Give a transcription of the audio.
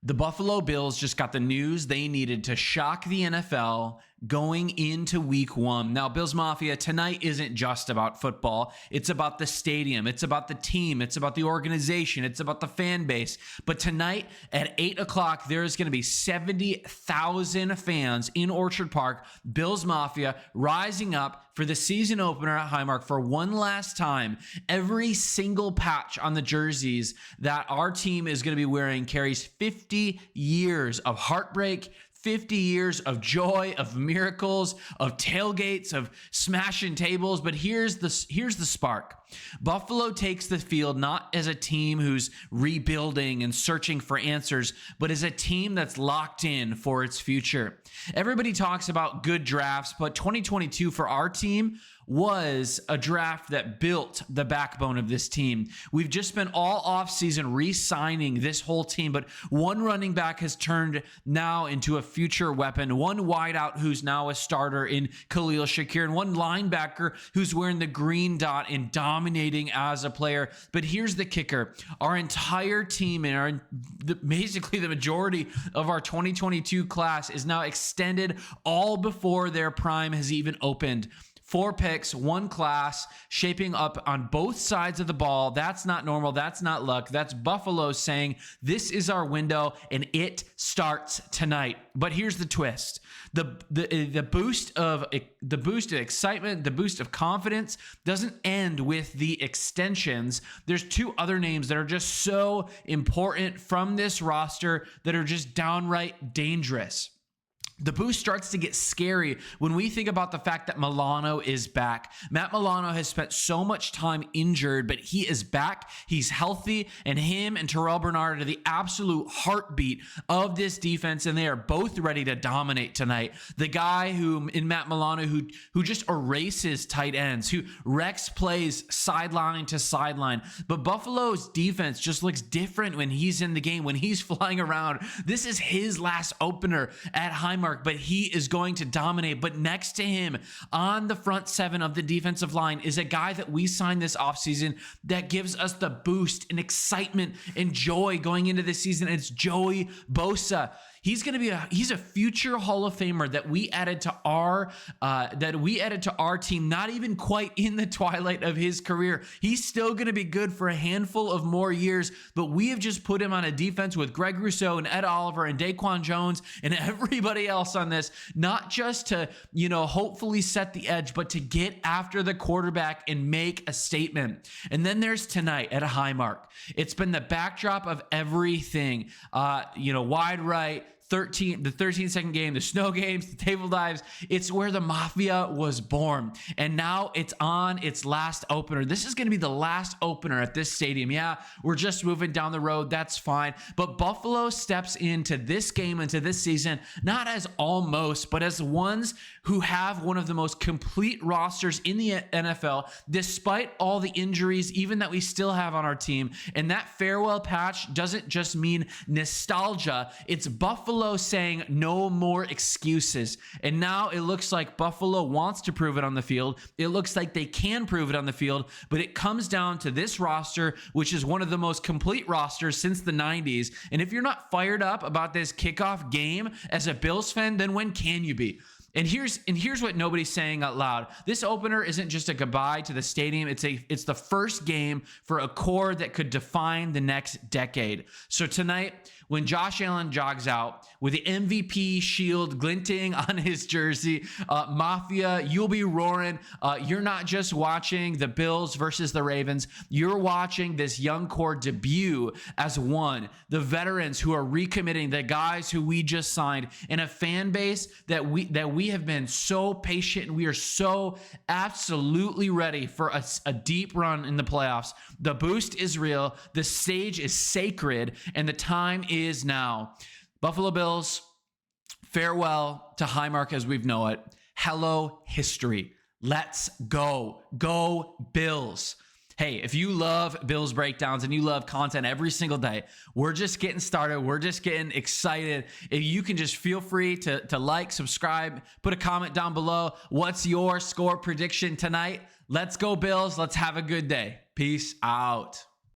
The Buffalo Bills just got the news they needed to shock the NFL going into week 1. Now, Bills Mafia, tonight isn't just about football. It's about the stadium. It's about the team. It's about the organization. It's about the fan base. But tonight at 8 o'clock, there's going to be 70,000 fans in Orchard Park. Bills Mafia rising up for the season opener at Highmark for one last time. Every single patch on the jerseys that our team is going to be wearing carries 50 years of heartbreak, 50 years of joy, of miracles, of tailgates, of smashing tables. But here's the spark. Buffalo takes the field not as a team who's rebuilding and searching for answers, but as a team that's locked in for its future. Everybody talks about good drafts, but 2022 for our team was a draft that built the backbone of this team. We've just spent all offseason re-signing this whole team, but one running back has turned now into a future weapon, one wideout who's now a starter in Khalil Shakir, and one linebacker who's wearing the green dot and dominating as a player. But here's the kicker. Our entire team and basically the majority of our 2022 class is now extended all before their prime has even opened. 4 picks, 1 class, shaping up on both sides of the ball. That's not normal. That's not luck. That's Buffalo saying this is our window and it starts tonight. But here's the twist. The boost of excitement, the boost of confidence doesn't end with the extensions. There's 2 other names that are just so important from this roster that are just downright dangerous. The boost starts to get scary when we think about the fact that Milano is back. Matt Milano has spent so much time injured, but he is back. He's healthy, and him and Terrell Bernard are the absolute heartbeat of this defense, and they are both ready to dominate tonight. The guy in Matt Milano who just erases tight ends, who wrecks plays sideline to sideline. But Buffalo's defense just looks different when he's in the game, when he's flying around. This is his last opener at Highmark, but he is going to dominate. But next to him on the front 7 of the defensive line is a guy that we signed this offseason that gives us the boost and excitement and joy going into this season. It's Joey Bosa. He's a future Hall of Famer that we added to our team, not even quite in the twilight of his career. He's still going to be good for a handful of more years, but we have just put him on a defense with Greg Rousseau and Ed Oliver and Daquan Jones and everybody else on this, not just to, hopefully set the edge, but to get after the quarterback and make a statement. And then there's tonight at a Highmark. It's been the backdrop of everything, wide right, the 13-second game, the snow games, the table dives. It's where the Mafia was born. And now it's on its last opener. This is going to be the last opener at this stadium. Yeah, we're just moving down the road. That's fine. But Buffalo steps into this game, into this season, not as almost, but as ones who have one of the most complete rosters in the NFL, despite all the injuries, even that we still have on our team. And that farewell patch doesn't just mean nostalgia. It's Buffalo saying no more excuses. And now it looks like Buffalo wants to prove it on the field. It looks like they can prove it on the field, but it comes down to this roster, which is one of the most complete rosters since the 90s. And if you're not fired up about this kickoff game as a Bills fan, then when can you be? And here's what nobody's saying out loud. This opener isn't just a goodbye to the stadium. It's the first game for a core that could define the next decade. So tonight, when Josh Allen jogs out with the MVP shield glinting on his jersey, Mafia, you'll be roaring. You're not just watching the Bills versus the Ravens. You're watching this young core debut as one. The veterans who are recommitting, the guys who we just signed, and a fan base that we have been so patient, and we are so absolutely ready for a deep run in the playoffs. The boost is real. The stage is sacred, and the time is now. Buffalo Bills, farewell to Highmark as we know it. Hello, history. Let's go. Go Bills. Hey, if you love Bills breakdowns and you love content every single day, we're just getting started. We're just getting excited. If you can just feel free to like, subscribe, put a comment down below. What's your score prediction tonight? Let's go Bills. Let's have a good day. Peace out.